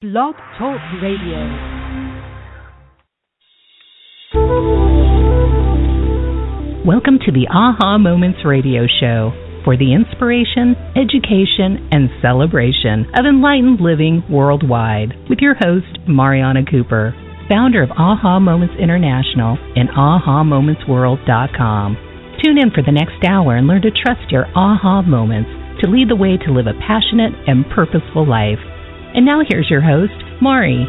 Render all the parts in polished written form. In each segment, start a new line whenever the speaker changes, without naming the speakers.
Blog Talk Radio. Welcome to the Aha Moments Radio Show for the inspiration, education, and celebration of enlightened living worldwide with your host, Mariana Cooper, founder of Aha Moments International and AhaMomentsWorld.com. Tune in for the next hour and learn to trust your aha moments to lead the way to live a passionate and purposeful life. And now here's your host, Mari.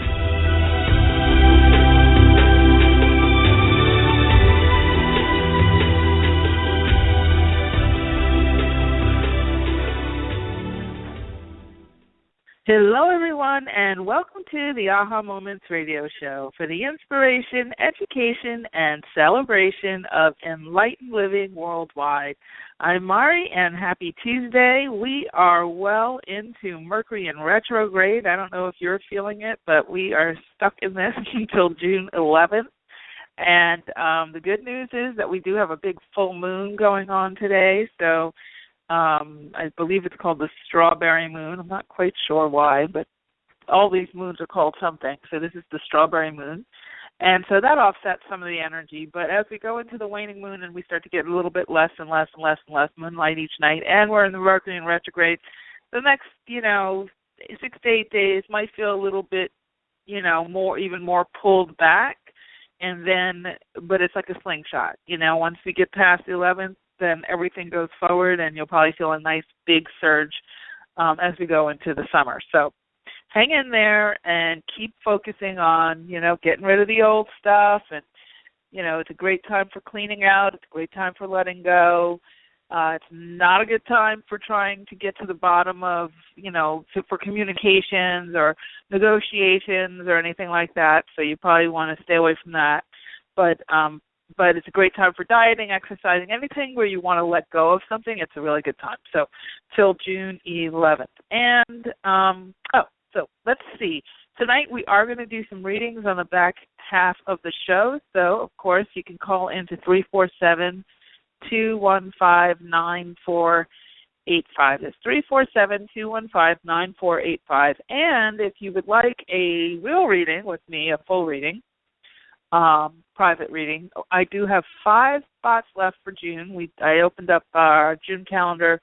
Hello, everyone, and welcome to the Aha Moments Radio Show for the inspiration, education, and celebration of enlightened living worldwide. I'm Mari, and happy Tuesday. We are well into Mercury in retrograde. I don't know if you're feeling it, but we are stuck in this until June 11th. And the good news is that we do have a big full moon going on today, so I believe it's called the strawberry moon. I'm not quite sure why, but all these moons are called something. So this is the strawberry moon. And so that offsets some of the energy. But as we go into the waning moon and we start to get a little bit less and less and less and less moonlight each night, and we're in the Mercury in retrograde, the next, 6 to 8 days might feel a little bit, even more pulled back. And then, but it's like a slingshot. Once we get past the 11th, then everything goes forward, and you'll probably feel a nice big surge as we go into the summer. So hang in there and keep focusing on, getting rid of the old stuff. And, it's a great time for cleaning out. It's a great time for letting go. It's not a good time for trying to get to the bottom of, for communications or negotiations or anything like that. So you probably want to stay away from that. But it's a great time for dieting, exercising, anything where you want to let go of something. It's a really good time. So till June 11th. And, so let's see. Tonight we are going to do some readings on the back half of the show. So, of course, you can call into 347-215-9485. It's 347-215-9485. And if you would like a real reading with me, a full reading, private reading, I do have 5 spots left for June. I opened up our June calendar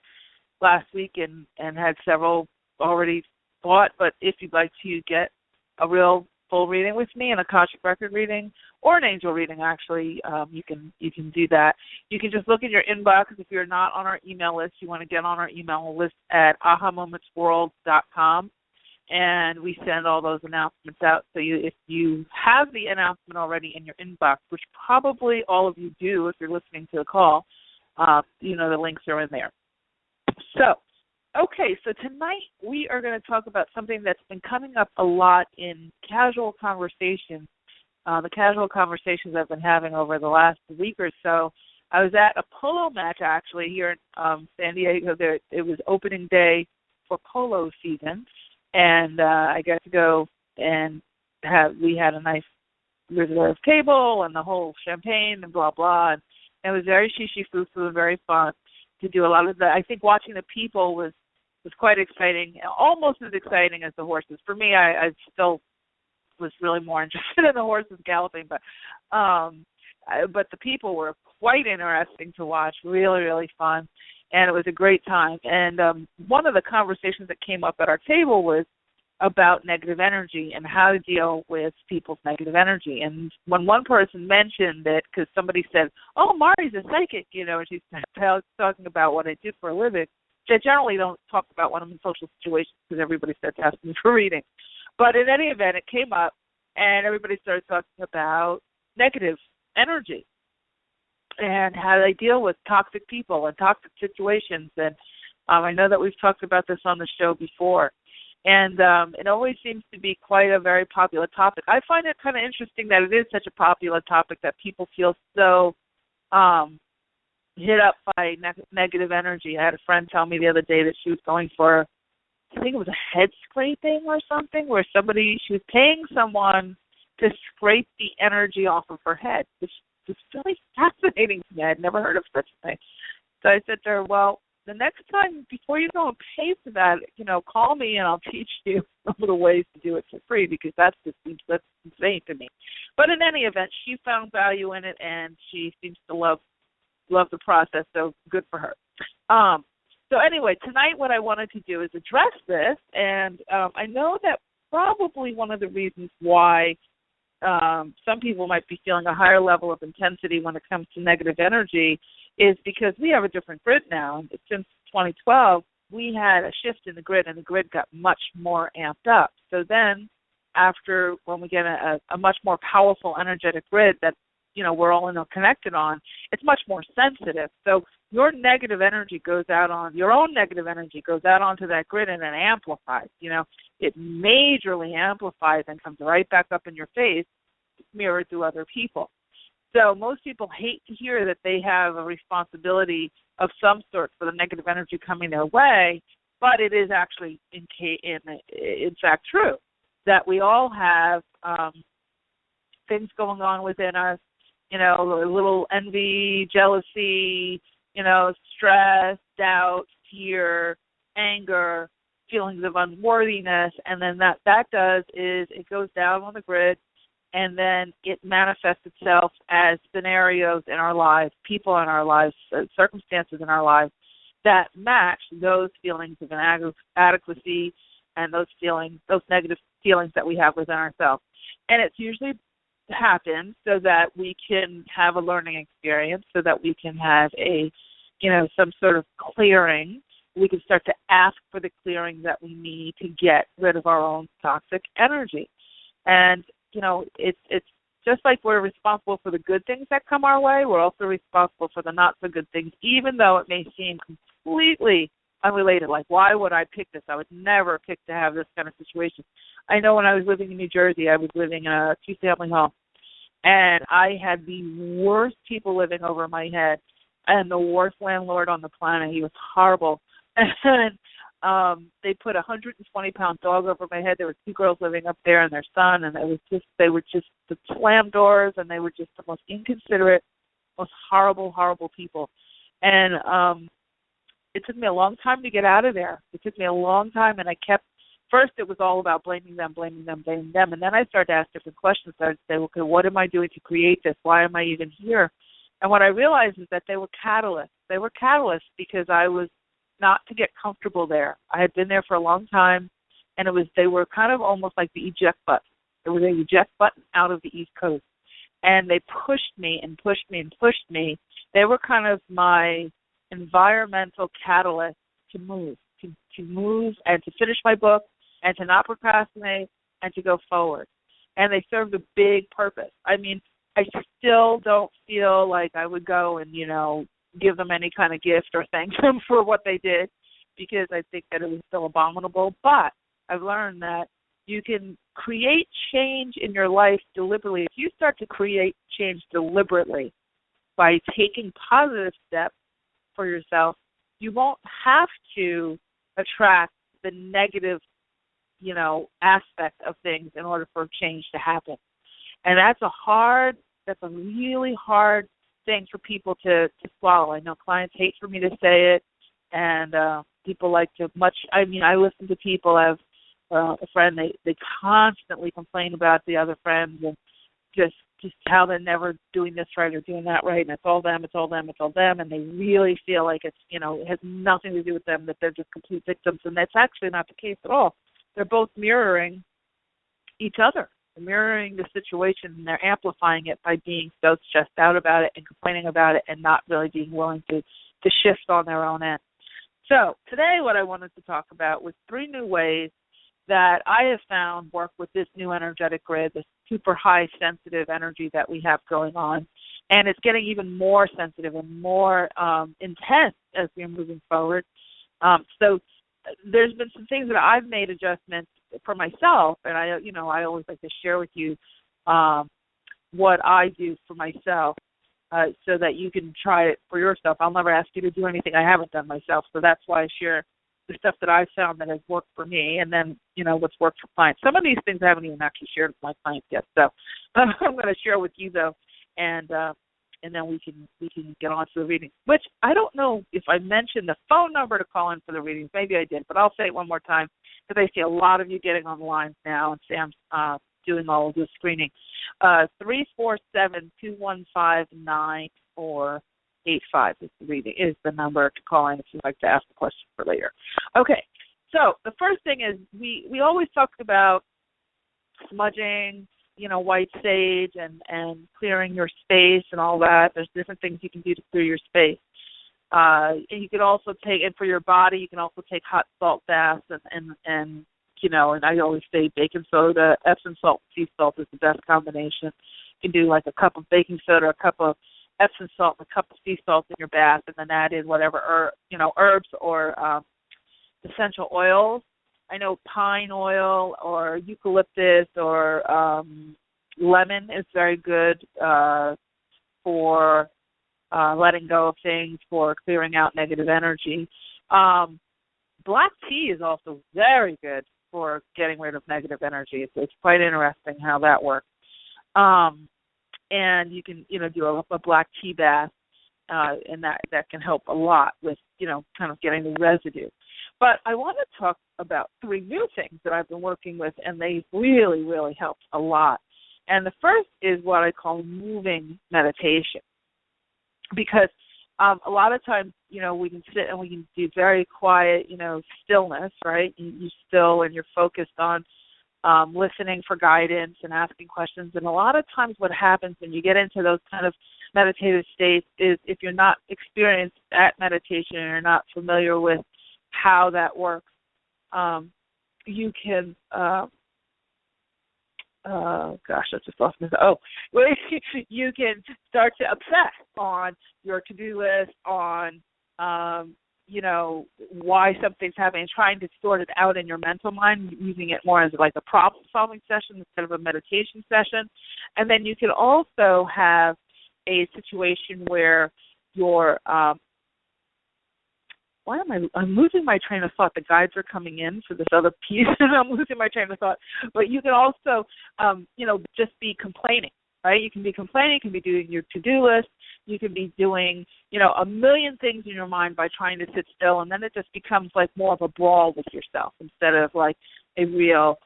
last week and had several already bought, but if you'd like to get a real full reading with me, an Akashic Record reading, or an angel reading, actually, you can do that. You can just look in your inbox. If you're not on our email list, you want to get on our email list at AhaMomentsWorld.com. And we send all those announcements out. So if you have the announcement already in your inbox, which probably all of you do if you're listening to the call, the links are in there. So tonight we are going to talk about something that's been coming up a lot in casual conversations, the casual conversations I've been having over the last week or so. I was at a polo match, actually, here in San Diego. It was opening day for polo season. And I got to go and we had a nice reserved table and the whole champagne and blah, blah. And it was very shishi-fufu and very fun to do a lot of that. I think watching the people was quite exciting, almost as exciting as the horses. For me, I still was really more interested in the horses galloping, but the people were quite interesting to watch, really, really fun. And it was a great time. And one of the conversations that came up at our table was about negative energy and how to deal with people's negative energy. And when one person mentioned it, because somebody said, "Oh, Mari's a psychic," and she's talking about what I do for a living, which I generally don't talk about when I'm in social situations because everybody starts asking me for readings. But in any event, it came up, and everybody started talking about negative energy and how they deal with toxic people and toxic situations. And I know that we've talked about this on the show before. And it always seems to be quite a very popular topic. I find it kind of interesting that it is such a popular topic that people feel so hit up by negative energy. I had a friend tell me the other day that she was going for, I think it was a head scraping or something, where she was paying someone to scrape the energy off of her head, which was really fascinating to me. I had never heard of such a thing. So I said to her, well, the next time, before you go and pay for that, call me and I'll teach you some of the ways to do it for free, because that's insane to me. But in any event, she found value in it, and she seems to love the process, so good for her. So anyway, tonight what I wanted to do is address this, and I know that probably one of the reasons why some people might be feeling a higher level of intensity when it comes to negative energy is because we have a different grid now. Since 2012, we had a shift in the grid, and the grid got much more amped up. So then when we get a much more powerful energetic grid that we're all connected on, it's much more sensitive. So your negative energy goes out your own negative energy goes out onto that grid, and it amplifies. It majorly amplifies and comes right back up in your face, mirrored through other people. So most people hate to hear that they have a responsibility of some sort for the negative energy coming their way, but it is actually, in fact, true that we all have things going on within us, a little envy, jealousy, stress, doubt, fear, anger, feelings of unworthiness, and then that does is it goes down on the grid, and then it manifests itself as scenarios in our lives, people in our lives, circumstances in our lives that match those feelings of inadequacy and those negative feelings that we have within ourselves. And it's usually happens so that we can have a learning experience, so that we can have some sort of clearing. We can start to ask for the clearing that we need to get rid of our own toxic energy. And it's just like we're responsible for the good things that come our way, we're also responsible for the not so good things, even though it may seem completely unrelated. Like, why would I pick this? I would never pick to have this kind of situation. I know when I was living in New Jersey, I was living in a two-family home, and I had the worst people living over my head and the worst landlord on the planet. He was horrible. And they put a 120-pound dog over my head. There were two girls living up there and their son, and they were just the slam doors, and they were just the most inconsiderate, most horrible, horrible people. And it took me a long time to get out of there. It took me a long time, and first it was all about blaming them, and then I started to ask different questions. I started to say, okay, what am I doing to create this? Why am I even here? And what I realized is that they were catalysts. They were catalysts because I was not to get comfortable there. I had been there for a long time, and they were kind of almost like the eject button. It was an eject button out of the East Coast. And they pushed me and pushed me and pushed me. They were kind of my environmental catalyst to move and to finish my book and to not procrastinate and to go forward. And they served a big purpose. I mean, I still don't feel like I would go and, give them any kind of gift or thank them for what they did, because I think that it was still abominable. But I've learned that you can create change in your life deliberately. If you start to create change deliberately by taking positive steps for yourself, you won't have to attract the negative, aspect of things in order for change to happen. And that's a really hard thing for people to swallow. I know clients hate for me to say it, and people like to I listen to people. I have a friend, they constantly complain about the other friends and just how they're never doing this right or doing that right, and it's all them, and they really feel like it's, it has nothing to do with them, that they're just complete victims, and that's actually not the case at all. They're both mirroring each other. Mirroring the situation, and they're amplifying it by being so stressed out about it and complaining about it and not really being willing to shift on their own end. So today what I wanted to talk about was 3 new ways that I have found work with this new energetic grid, this super high sensitive energy that we have going on. And it's getting even more sensitive and more intense as we're moving forward. So there's been some things that I've made adjustments for myself, and I always like to share with you what I do for myself, so that you can try it for yourself. I'll never ask you to do anything I haven't done myself, so that's why I share the stuff that I've found that has worked for me, and then what's worked for clients. Some of these things I haven't even actually shared with my clients yet, so I'm going to share with you though, and and then we can get on to the reading. Which I don't know if I mentioned the phone number to call in for the readings. Maybe I did, but I'll say it one more time because I see a lot of you getting on the lines now, and Sam's doing all of this screening. 347-215-9485 is the number to call in if you'd like to ask a question for later. Okay, so the first thing is we always talk about smudging, white sage and clearing your space and all that. There's different things you can do to clear your space. And you can also take, and for your body, you can also take hot salt baths and I always say baking soda, Epsom salt, sea salt is the best combination. You can do like a cup of baking soda, a cup of Epsom salt, and a cup of sea salt in your bath, and then add in whatever herbs or essential oils. I know pine oil or eucalyptus or lemon is very good for letting go of things, for clearing out negative energy. Black tea is also very good for getting rid of negative energy. It's quite interesting how that works. And you can, do a black tea bath, and that can help a lot with, kind of getting the residue. But I want to talk about 3 new things that I've been working with, and they really, really helped a lot. And the first is what I call moving meditation. Because a lot of times, we can sit and we can do very quiet, stillness, right? You still and you're focused on listening for guidance and asking questions. And a lot of times what happens when you get into those kind of meditative states is if you're not experienced at meditation and you're not familiar with how that works, you can you can start to obsess on your to-do list, on why something's happening, trying to sort it out in your mental mind, using it more as like a problem-solving session instead of a meditation session. And then you can also have a situation where you're I'm losing my train of thought. The guides are coming in for this other piece, and I'm losing my train of thought. But you can also, just be complaining, right? You can be complaining. You can be doing your to-do list. You can be doing, a million things in your mind by trying to sit still, and then it just becomes like more of a brawl with yourself instead of like a real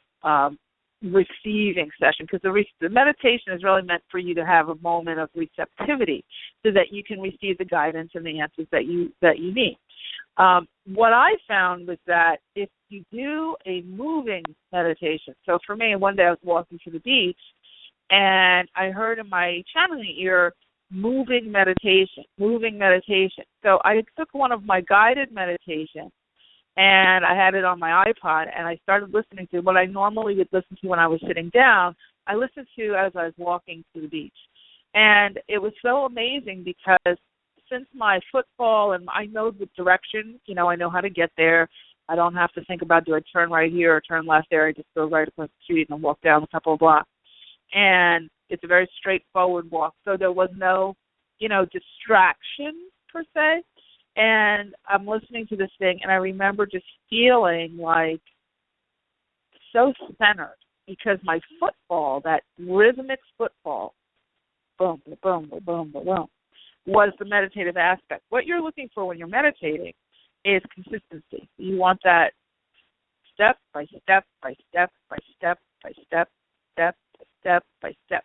receiving session, because the meditation is really meant for you to have a moment of receptivity so that you can receive the guidance and the answers that you need. What I found was that if you do a moving meditation, so for me, one day I was walking to the beach and I heard in my channeling ear, moving meditation. So I took one of my guided meditations and I had it on my iPod and I started listening to what I normally would listen to when I was sitting down. I listened to as I was walking to the beach. And it was so amazing because since my footfall and I know the direction, I know how to get there. I don't have to think about, do I turn right here or turn left there? I just go right across the street and walk down a couple of blocks. And it's a very straightforward walk. So there was no, distraction per se. And I'm listening to this thing and I remember just feeling like so centered because my footfall, that rhythmic footfall, boom, boom, boom, boom, boom, was the meditative aspect. What you're looking for when you're meditating is consistency. You want that step by step by step by step by step, step by step by step.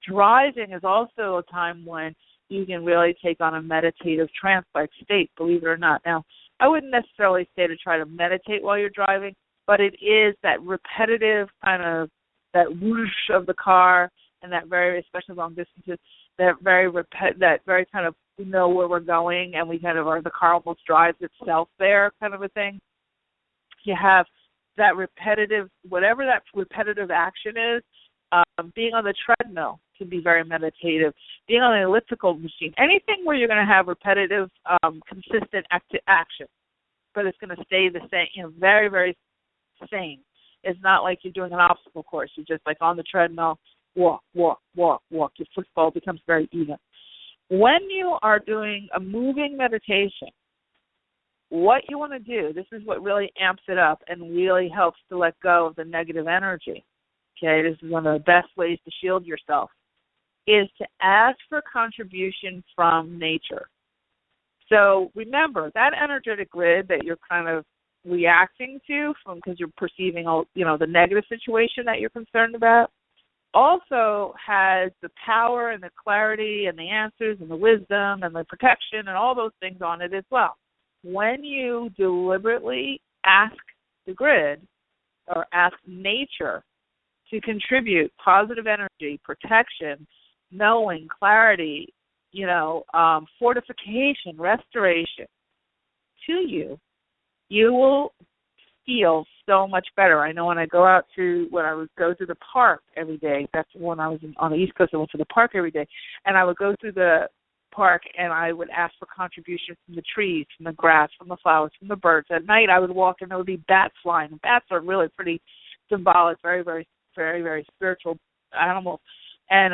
Driving is also a time when you can really take on a meditative trance-like state, believe it or not. Now, I wouldn't necessarily say to try to meditate while you're driving, but it is that repetitive kind of, that whoosh of the car and that very, especially long distances, that very kind of, we know where we're going and we kind of are, the car almost drives itself there kind of a thing. You have that repetitive, whatever that repetitive action is, being on the treadmill can be very meditative. Being on an elliptical machine, anything where you're going to have repetitive, consistent action, but it's going to stay the same, very, very same. It's not like you're doing an obstacle course. You're just like on the treadmill, walk, walk, walk, walk. Your footfall becomes very even. When you are doing a moving meditation, what you want to do, this is what really amps it up and really helps to let go of the negative energy. Okay, this is one of the best ways to shield yourself is to ask for contribution from nature. So remember, that energetic grid that you're kind of reacting to because you're perceiving, the negative situation that you're concerned about, also has the power and the clarity and the answers and the wisdom and the protection and all those things on it as well. When you deliberately ask the grid or ask nature to contribute positive energy, protection, knowing, clarity, fortification, restoration to you, you will feel so much better. I know when I would go to the park every day, that's when I was on the East Coast, I went to the park every day, and I would go through the park and I would ask for contribution from the trees, from the grass, from the flowers, from the birds. At night I would walk and there would be bats flying. Bats are really pretty symbolic, very, very, very, very spiritual animals. And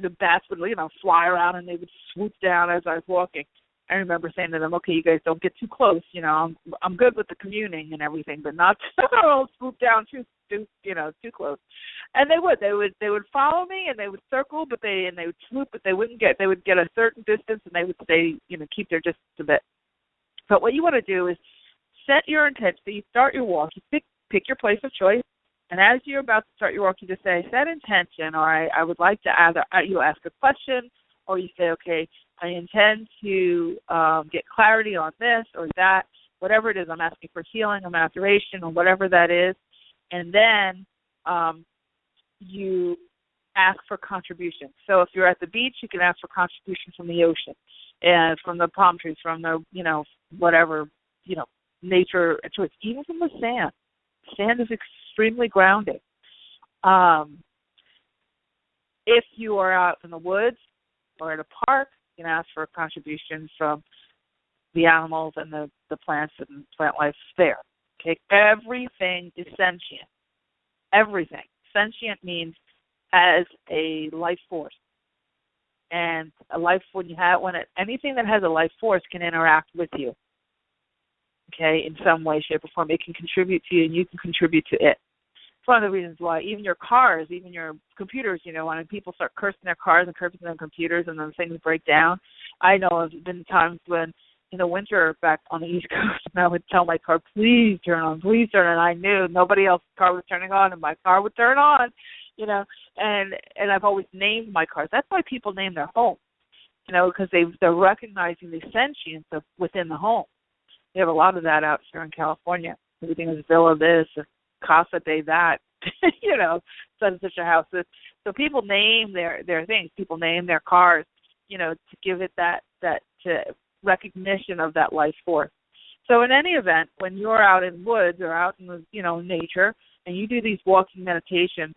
the bats would, fly around and they would swoop down as I was walking. I remember saying to them, okay, you guys don't get too close. I'm good with the communing and everything, but not swoop down too close. And they would follow me and they would circle, and they would swoop, but they would get a certain distance and they would stay, keep their distance a bit. But what you want to do is set your intention. So you start your walk, you pick your place of choice, and as you're about to start your walk, you just say, set intention, or I would like to you ask a question, or you say, okay, I intend to get clarity on this or that, whatever it is. I'm asking for healing, or maturation, or whatever that is. And then you ask for contribution. So if you're at the beach, you can ask for contribution from the ocean and from the palm trees, from the, whatever, nature choice, even from the sand. Sand is extremely grounding. If you are out in the woods or at a park, you can ask for a contribution from the animals and the plants and plant life there. Okay, everything is sentient. Everything. Sentient means as a life force. And a life, anything that has a life force can interact with you. Okay, in some way, shape, or form. It can contribute to you and you can contribute to it. It's one of the reasons why even your cars, even your computers, when people start cursing their cars and cursing their computers and then things break down. I know there's been times when in the winter back on the East Coast, and I would tell my car, please turn on, please turn on. I knew nobody else's car was turning on and my car would turn on, and I've always named my cars. That's why people name their homes, because they're recognizing the sentience of within the home. We have a lot of that out here in California. Everything is villa this, casa de that, such and such a house. So people name their things. People name their cars, to give it that to recognition of that life force. So in any event, when you're out in woods or out in the, nature, and you do these walking meditations,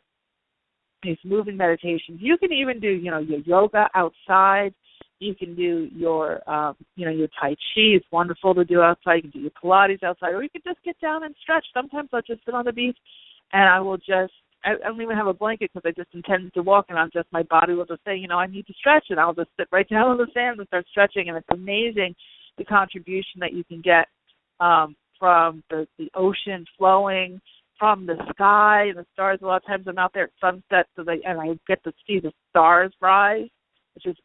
these moving meditations, you can even do, your yoga outside. You can do your, your Tai Chi. It's wonderful to do outside. You can do your Pilates outside, or you can just get down and stretch. Sometimes I'll just sit on the beach, and I don't even have a blanket because I just intended to walk, and my body will just say, I need to stretch, and I'll just sit right down on the sand and start stretching, and it's amazing the contribution that you can get from the ocean flowing, from the sky and the stars. A lot of times I'm out there at sunset, and I get to see the stars rise, which is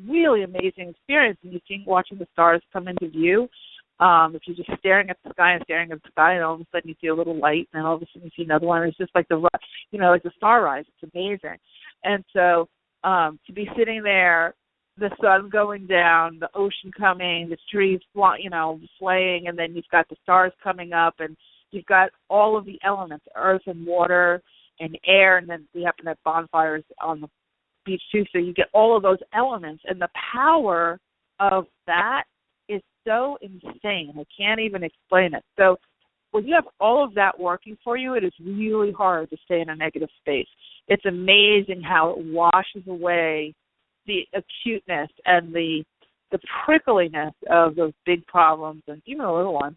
really amazing experience. And watching the stars come into view. If you're just staring at the sky and all of a sudden you see a little light, and then all of a sudden you see another one. It's just like like the star rise. It's amazing. And so to be sitting there, the sun going down, the ocean coming, the trees, swaying, and then you've got the stars coming up, and you've got all of the elements, earth and water and air, and then we happen to have bonfires on the beach too, so you get all of those elements, and the power of that is so insane. I can't even explain it. So when you have all of that working for you, it is really hard to stay in a negative space. It's amazing how it washes away the acuteness and the prickliness of those big problems and even the little ones,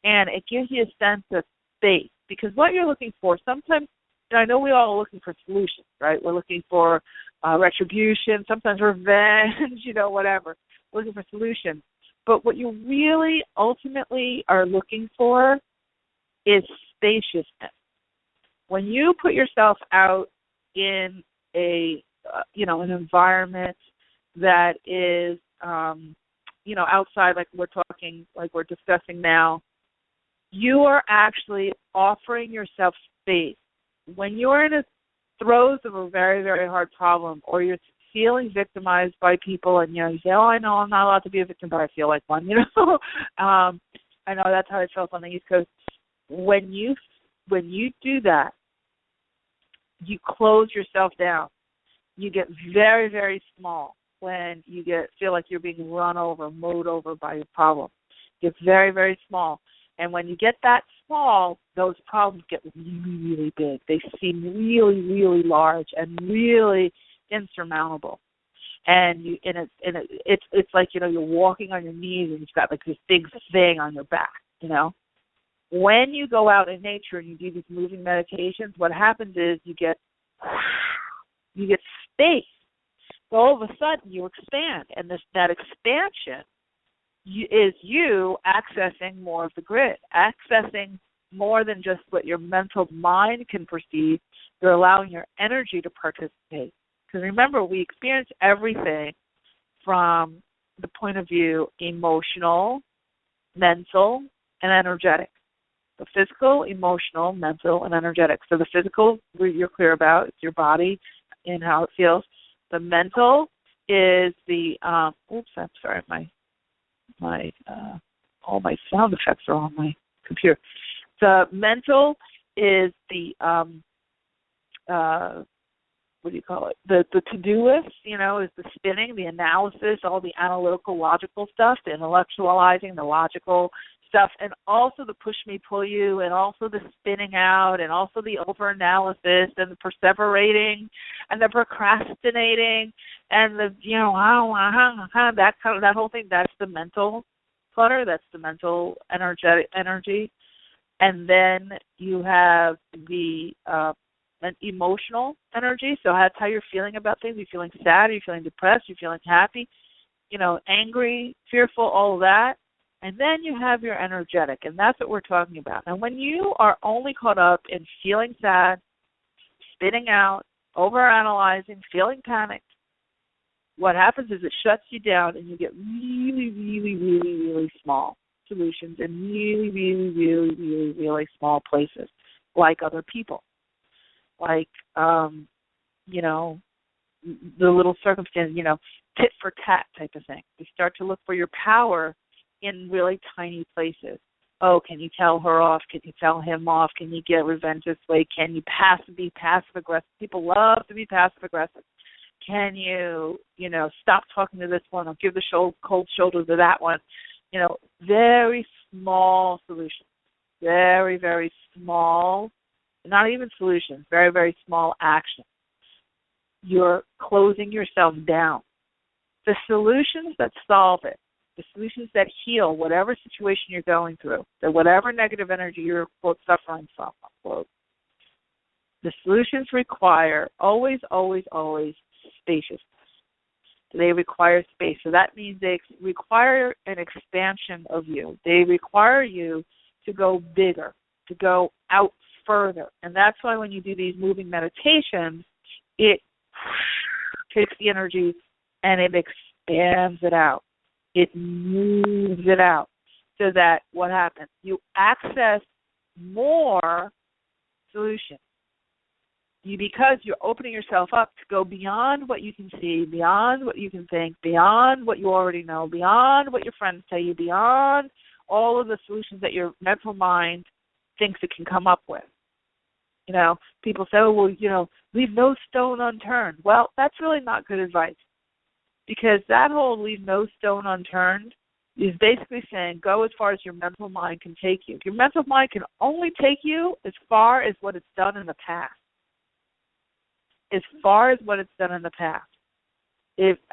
and it gives you a sense of space. Because what you're looking for, sometimes, I know we all are looking for solutions, right? We're looking for retribution, sometimes revenge, whatever. We're looking for solutions. But what you really ultimately are looking for is spaciousness. When you put yourself out in a an environment that is, outside, like we're discussing now, you are actually offering yourself space. When you're in the throes of a very, very hard problem, or you're feeling victimized by people, and you say, "Oh, I know I'm not allowed to be a victim, but I feel like one." I know that's how it felt on the East Coast. When you do that, you close yourself down. You get very, very small when you feel like you're being run over, mowed over by your problem. It gets very, very small. And when you get that small, those problems get really, really big. They seem really, really large and really insurmountable. And it's like, you're walking on your knees and you've got like this big thing on your back, When you go out in nature and you do these moving meditations, what happens is you get space. So all of a sudden you expand, and that expansion is you accessing more of the grid, accessing more than just what your mental mind can perceive. You're allowing your energy to participate. Because remember, we experience everything from the point of view emotional, mental, and energetic. The physical, emotional, mental, and energetic. So the physical, you're clear about, it's your body and how it feels. The mental is the, I'm sorry, all my sound effects are on my computer. The mental is the, what do you call it? The to-do list, is the spinning, the analysis, all the analytical, logical stuff, the intellectualizing, the logical stuff, and also the push me, pull you, and also the spinning out, and also the over-analysis, and the perseverating, and the procrastinating, and the, that whole thing. That's the mental clutter. That's the mental energy. And then you have the emotional energy. So that's how you're feeling about things. You're feeling sad, you're feeling depressed, you're feeling happy, angry, fearful, all of that. And then you have your energetic, and that's what we're talking about. And when you are only caught up in feeling sad, spitting out, overanalyzing, feeling panicked, what happens is it shuts you down, and you get really, really, really, really small solutions in really, really, really, really, really small places, like other people, like, the little circumstance, tit for tat type of thing. You start to look for your power in really tiny places. Oh, can you tell her off? Can you tell him off? Can you get revenge this way? Can you be passive-aggressive? People love to be passive-aggressive. Can you, stop talking to this one or give the cold shoulder to that one? Very small solutions. Very, very small, not even solutions, very, very small actions. You're closing yourself down. The solutions that solve it, the solutions that heal whatever situation you're going through, that whatever negative energy you're, quote, suffering from, quote, the solutions require always, always, always spaciousness. They require space. So that means they require an expansion of you. They require you to go bigger, to go out further. And that's why when you do these moving meditations, it takes the energy and it expands it out. It moves it out so that what happens? You access more solutions. Because you're opening yourself up to go beyond what you can see, beyond what you can think, beyond what you already know, beyond what your friends tell you, beyond all of the solutions that your mental mind thinks it can come up with. People say, leave no stone unturned. Well, that's really not good advice, because that whole leave no stone unturned is basically saying go as far as your mental mind can take you. Your mental mind can only take you as far as what it's done in the past. As far as what it's done in the past,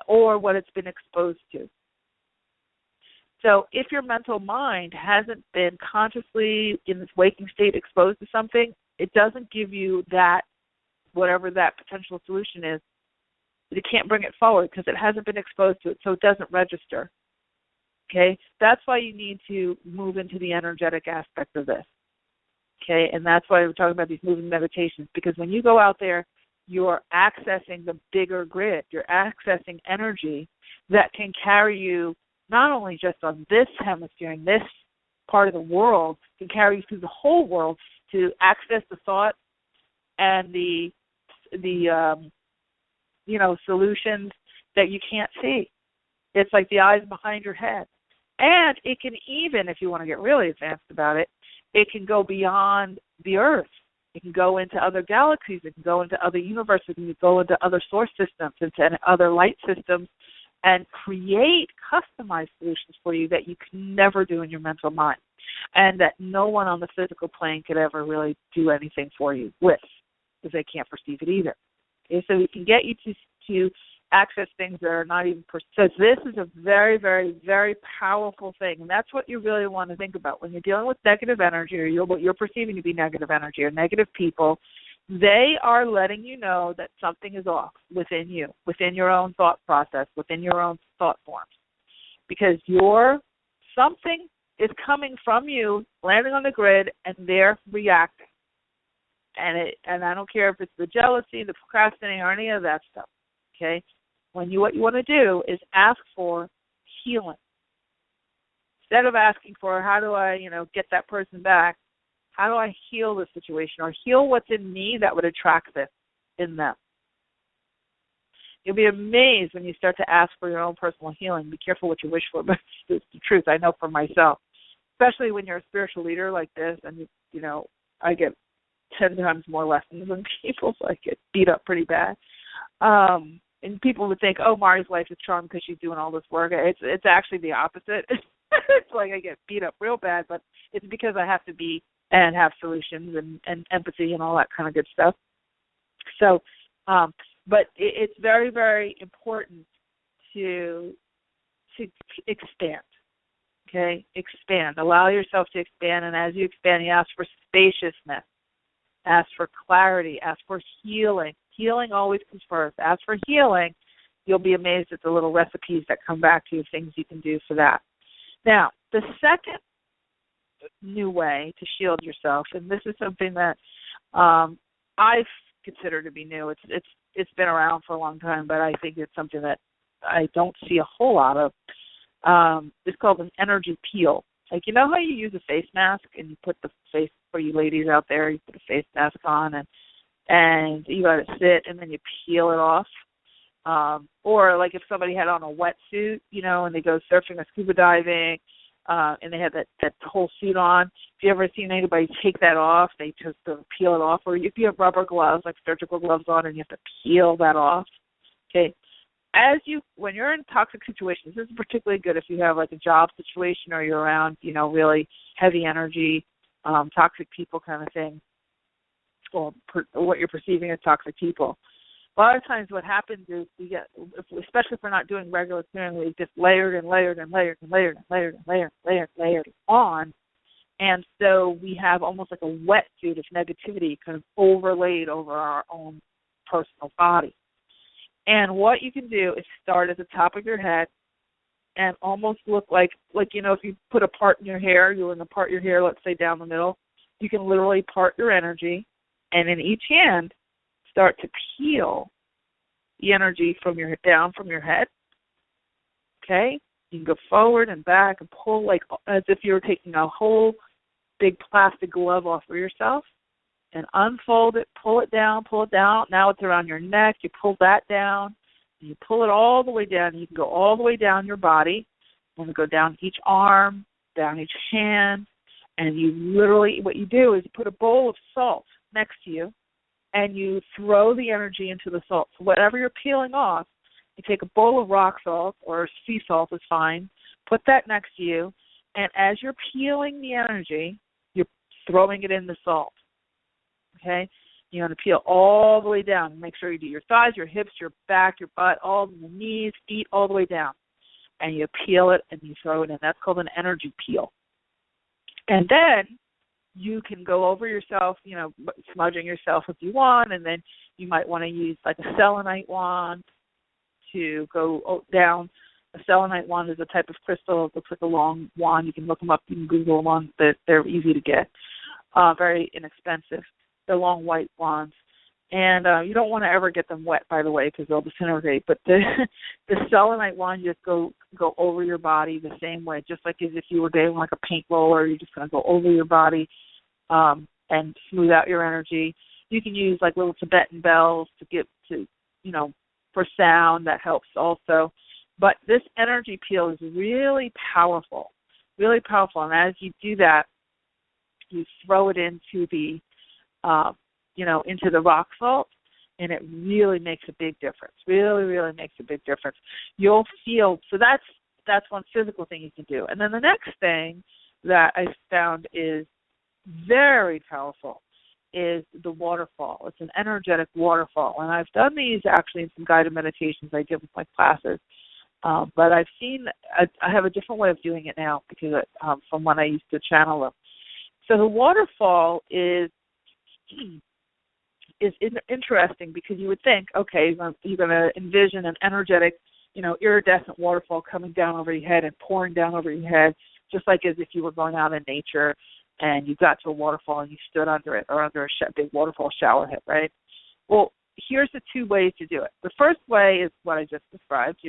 or what it's been exposed to. So if your mental mind hasn't been consciously in this waking state exposed to something, it doesn't give you that, whatever that potential solution is. It can't bring it forward because it hasn't been exposed to it, so it doesn't register. Okay? That's why you need to move into the energetic aspect of this. Okay? And that's why we're talking about these moving meditations, because when you go out there, you're accessing the bigger grid. You're accessing energy that can carry you not only just on this hemisphere, in this part of the world, can carry you through the whole world to access the thought and the solutions that you can't see. It's like the eyes behind your head. And it can even, if you want to get really advanced about it, it can go beyond the Earth. It can go into other galaxies. It can go into other universes. It can go into other source systems, into other light systems, and create customized solutions for you that you can never do in your mental mind, and that no one on the physical plane could ever really do anything for you with, because they can't perceive it either. Okay, so we can get you to access things that are not even perceived. So this is a very, very, very powerful thing, and that's what you really want to think about. When you're dealing with negative energy, or what you're perceiving to be negative energy, or negative people, they are letting you know that something is off within you, within your own thought process, within your own thought forms. Because something is coming from you, landing on the grid, and they're reacting. And I don't care if it's the jealousy, the procrastinating, or any of that stuff. Okay? What you want to do is ask for healing. Instead of asking for how do I, get that person back, how do I heal the situation or heal what's in me that would attract this in them? You'll be amazed when you start to ask for your own personal healing. Be careful what you wish for, but it's the truth. I know for myself, especially when you're a spiritual leader like this, and, I get 10 times more lessons than people, so I get beat up pretty bad. And people would think, oh, Mari's life is charmed because she's doing all this work. It's actually the opposite. It's like I get beat up real bad, but it's because I have to be and have solutions and empathy and all that kind of good stuff. So, but it's very, very important to expand. Okay, expand. Allow yourself to expand, and as you expand, you ask for spaciousness, ask for clarity, ask for healing. Healing always comes first. Ask for healing. You'll be amazed at the little recipes that come back to you, things you can do for that. Now, the second new way to shield yourself, and this is something that I consider to be new. It's been around for a long time, but I think it's something that I don't see a whole lot of. It's called an energy peel. Like, you know how you use a face mask and you put the face, for you ladies out there, you put a face mask on and you let it sit and then you peel it off. Or like if somebody had on a wetsuit, and they go surfing or scuba diving, and they have that whole suit on. If you ever seen anybody take that off, they just peel it off. Or if you have rubber gloves, like surgical gloves on, and you have to peel that off. Okay. When you're in toxic situations, this is particularly good if you have like a job situation or you're around, really heavy energy, toxic people kind of thing, or what you're perceiving as toxic people. A lot of times what happens is we get, especially if we're not doing regular clearing, we just layered and layered and layered and layered and layered and layered and layered on. And so we have almost like a wetsuit of negativity kind of overlaid over our own personal body. And what you can do is start at the top of your head and almost look like if you put a part in your hair, you're going to part your hair, let's say down the middle, you can literally part your energy, and in each hand, start to peel the energy down from your head. Okay? You can go forward and back and pull like as if you were taking a whole big plastic glove off of yourself, and unfold it, pull it down. Now it's around your neck. You pull that down. And you pull it all the way down. You can go all the way down your body. You want to go down each arm, down each hand. And you literally, what you do is you put a bowl of salt next to you, and you throw the energy into the salt. So whatever you're peeling off, you take a bowl of rock salt, or sea salt is fine, put that next to you, and as you're peeling the energy, you're throwing it in the salt. Okay? You want to peel all the way down. Make sure you do your thighs, your hips, your back, your butt, all the knees, feet, all the way down. And you peel it and you throw it in. That's called an energy peel. And then you can go over yourself, smudging yourself if you want, and then you might want to use like a selenite wand to go down. A selenite wand is a type of crystal. It looks like a long wand. You can look them up. You can Google them. They're easy to get, very inexpensive. They're long white wands. And you don't want to ever get them wet, by the way, because they'll disintegrate. But the selenite wand, you just go over your body the same way, just like as if you were doing like a paint roller. You're just going to go over your body and smooth out your energy. You can use like little Tibetan bells to get to, for sound. That helps also. But this energy peel is really powerful, really powerful. And as you do that, you throw it into the into the rock salt, and it really makes a big difference. Really, really makes a big difference. You'll feel, so that's one physical thing you can do. And then the next thing that I found is very powerful is the waterfall. It's an energetic waterfall. And I've done these actually in some guided meditations I did with my classes. But I have a different way of doing it now because from when I used to channel them. So the waterfall is interesting because you would think, okay, you're going to envision an energetic, iridescent waterfall coming down over your head and pouring down over your head, just like as if you were going out in nature and you got to a waterfall and you stood under it or under a big waterfall shower head, right? Well, here's the two ways to do it. The first way is what I just described,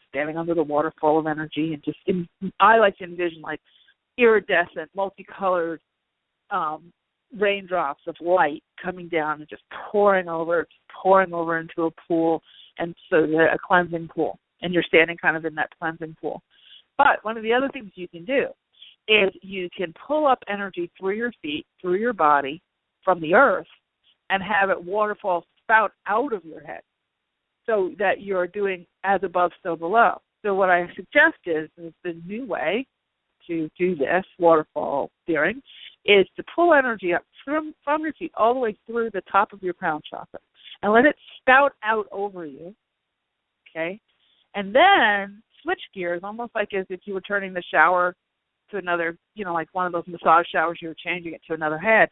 standing under the waterfall of energy and I like to envision like iridescent, multicolored raindrops of light coming down and just pouring over into a pool, and so a cleansing pool, and you're standing kind of in that cleansing pool. But one of the other things you can do is you can pull up energy through your feet, through your body, from the earth, and have it waterfall spout out of your head, so that you're doing as above, so below. So what I suggest is the new way to do this waterfall steering is to pull energy up from your feet all the way through the top of your crown chakra and let it spout out over you, okay? And then switch gears, almost like as if you were turning the shower to another, like one of those massage showers, you were changing it to another head.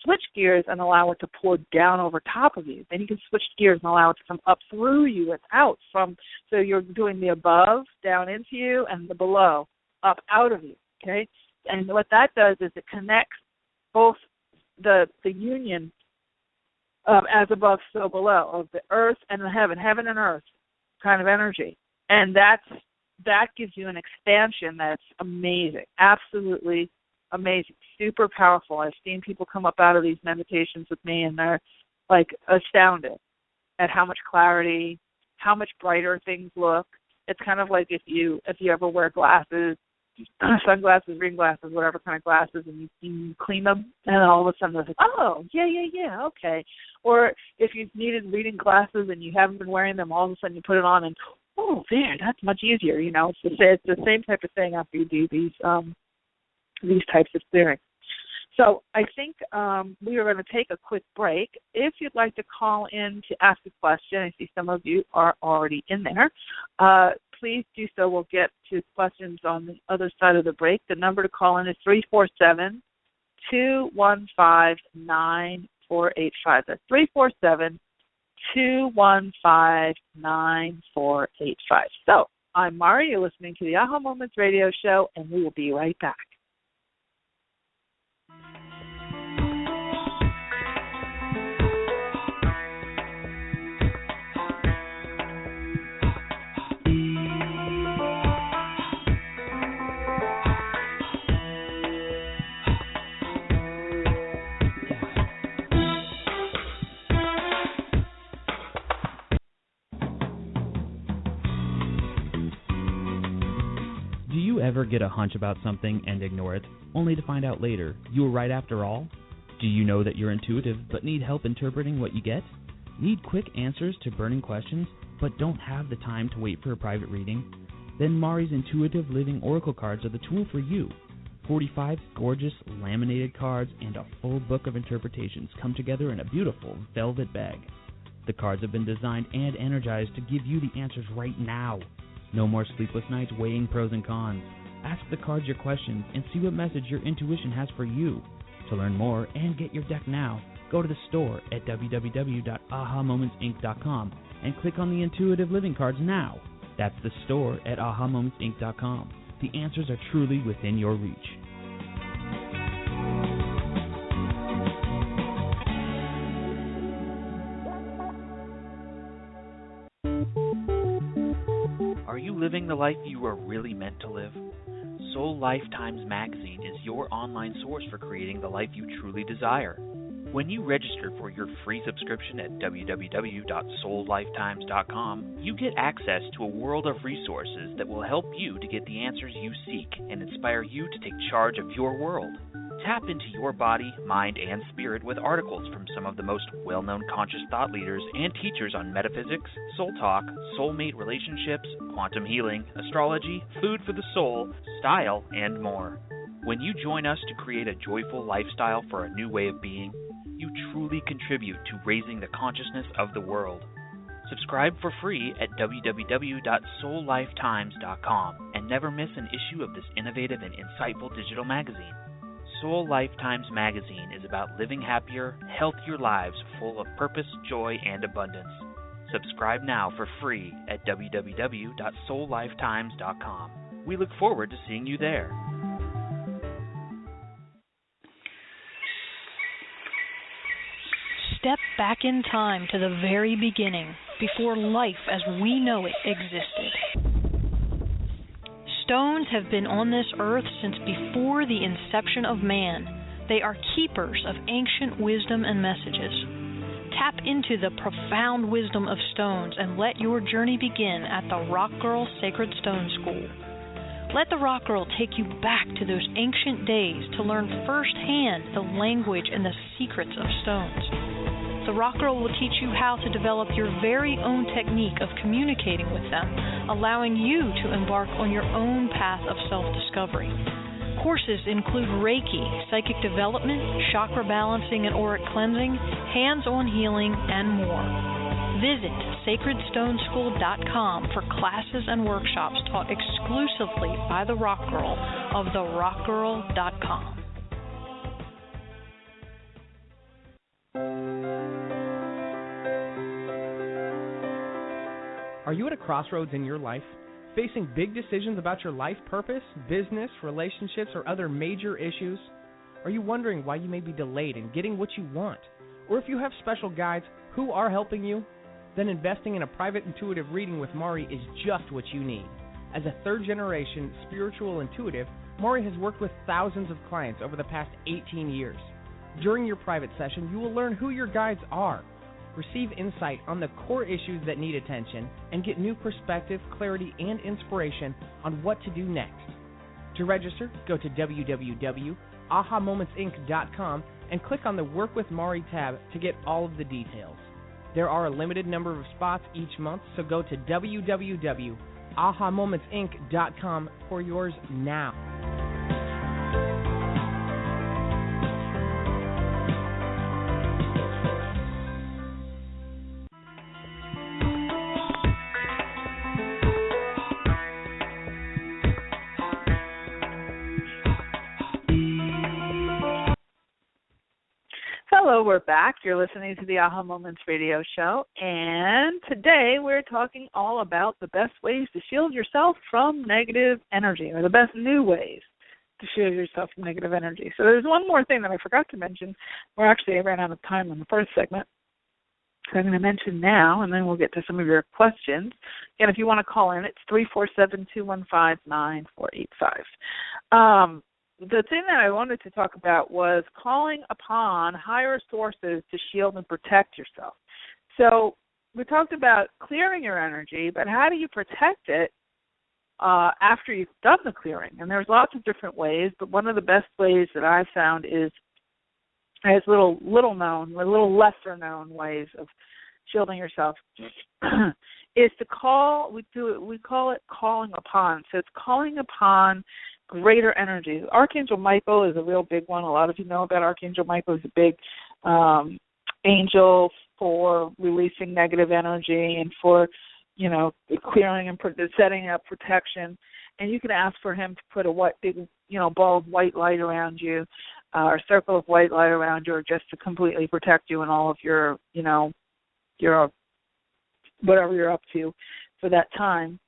Switch gears and allow it to pour down over top of you. Then you can switch gears and allow it to come up through you and out so you're doing the above down into you and the below up out of you, okay? And what that does is it connects both the union of as above, so below, of the earth and the heaven and earth kind of energy. And that gives you an expansion that's amazing, absolutely amazing, super powerful. I've seen people come up out of these meditations with me, and they're like astounded at how much clarity, how much brighter things look. It's kind of like if you ever wear glasses, sunglasses, reading glasses, whatever kind of glasses, and you clean them, and then all of a sudden it's like, oh, yeah, okay. Or if you've needed reading glasses and you haven't been wearing them, all of a sudden you put it on and, oh, there, that's much easier. It's the same type of thing after you do these types of clearings. So I think we are going to take a quick break. If you'd like to call in to ask a question, I see some of you are already in there, please do so. We'll get to questions on the other side of the break. The number to call in is 347-215-9485. That's 347-215-9485. So I'm Mari. You're listening to the Aha Moments radio show, and we will be right back.
Do you ever get a hunch about something and ignore it, only to find out later you were right after all? Do you know that you're intuitive but need help interpreting what you get? Need quick answers to burning questions but don't have the time to wait for a private reading? Then Mari's Intuitive Living Oracle cards are the tool for you. 45 gorgeous laminated cards and a full book of interpretations come together in a beautiful velvet bag. The cards have been designed and energized to give you the answers right now. No more sleepless nights weighing pros and cons. Ask the cards your questions and see what message your intuition has for you. To learn more and get your deck now, go to the store at www.ahamomentsinc.com and click on the Intuitive Living cards now. That's the store at ahamomentsinc.com. The answers are truly within your reach.
living the life you are really meant to live? Soul Lifetimes Magazine is your online source for creating the life you truly desire. When you register for your free subscription at www.soullifetimes.com, you get access to a world of resources that will help you to get the answers you seek and inspire you to take charge of your world. Tap into your body, mind, and spirit with articles from some of the most well-known conscious thought leaders and teachers on metaphysics, soul talk, soulmate relationships, quantum healing, astrology, food for the soul, style, and more. When you join us to create a joyful lifestyle for a new way of being, you truly contribute to raising the consciousness of the world. Subscribe for free at www.soullifetimes.com and never miss an issue of this innovative and insightful digital magazine. Soul Lifetimes Magazine is about living happier, healthier lives full of purpose, joy, and abundance. Subscribe now for free at www.soullifetimes.com. We look forward to seeing you there.
Step back in time to the very beginning, before life as we know it existed. Stones have been on this earth since before the inception of man. They are keepers of ancient wisdom and messages. Tap into the profound wisdom of stones and let your journey begin at the Rock Girl Sacred Stone School. Let the Rock Girl take you back to those ancient days to learn firsthand the language and the secrets of stones. The Rock Girl will teach you how to develop your very own technique of communicating with them, allowing you to embark on your own path of self-discovery. Courses include Reiki, psychic development, chakra balancing and auric cleansing, hands-on healing, and more. Visit sacredstoneschool.com for classes and workshops taught exclusively by the Rock Girl of therockgirl.com.
Are you at a crossroads in your life, facing big decisions about your life purpose, business, relationships, or other major issues? Are you wondering why you may be delayed in getting what you want? Or if you have special guides who are helping you? Then investing in a private intuitive reading with Mari is just what you need. As a third-generation spiritual intuitive, Mari has worked with thousands of clients over the past 18 years. During your private session, you will learn who your guides are, receive insight on the core issues that need attention, and get new perspective, clarity, and inspiration on what to do next. To register, go to www.ahamomentsinc.com and click on the Work with Mari tab to get all of the details. There are a limited number of spots each month, so go to www.ahamomentsinc.com for yours now.
Hello, we're back. You're listening to the Aha Moments radio show, and today we're talking all about the best ways to shield yourself from negative energy, or the best new ways to shield yourself from negative energy. So there's one more thing that I forgot to mention. I ran out of time on the first segment, so I'm going to mention now, and then we'll get to some of your questions. Again, if you want to call in, it's 347-215-9485. The thing that I wanted to talk about was calling upon higher sources to shield and protect yourself. So we talked about clearing your energy, but how do you protect it after you've done the clearing? And there's lots of different ways, but one of the best ways that I've found is little lesser known ways of shielding yourself is to call. We call it calling upon. So it's calling upon greater energy. Archangel Michael is a real big one. A lot of you know about Archangel Michael. He's a big angel for releasing negative energy and for, clearing and setting up protection. And you can ask for him to put a big ball of white light around you, or a circle of white light around you, or just to completely protect you in all of your whatever you're up to for that time.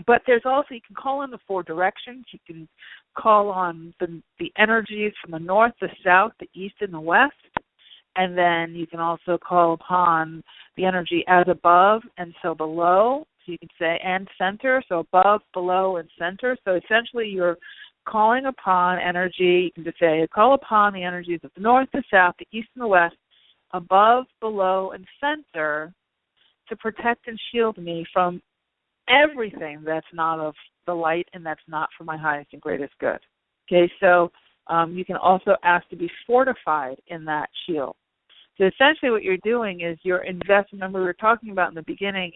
But there's also, you can call in the four directions. You can call on the energies from the north, the south, the east, and the west. And then you can also call upon the energy as above and so below. So you can say, and center, so above, below, and center. So essentially you're calling upon energy. You can just say, call upon the energies of the north, the south, the east, and the west, above, below, and center to protect and shield me from everything that's not of the light and that's not for my highest and greatest good. Okay, so you can also ask to be fortified in that shield. So essentially what you're doing is you're investing. Remember we were talking about in the beginning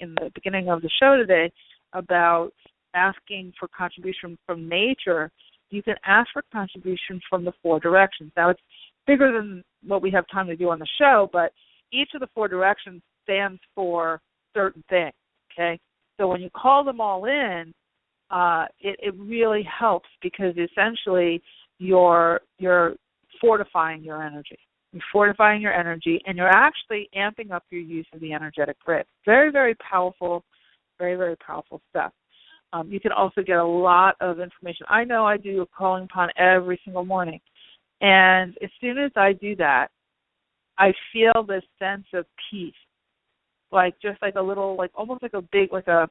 of the show today about asking for contribution from nature. You can ask for contribution from the 4 directions. Now it's bigger than what we have time to do on the show, but each of the 4 directions stands for certain things, okay? So when you call them all in, it really helps because essentially you're fortifying your energy. You're fortifying your energy, and you're actually amping up your use of the energetic grid. Very, very powerful, very, very powerful stuff. You can also get a lot of information. I know I do a calling upon every single morning, and as soon as I do that, I feel this sense of peace, like just like a little, like almost like a big, like a,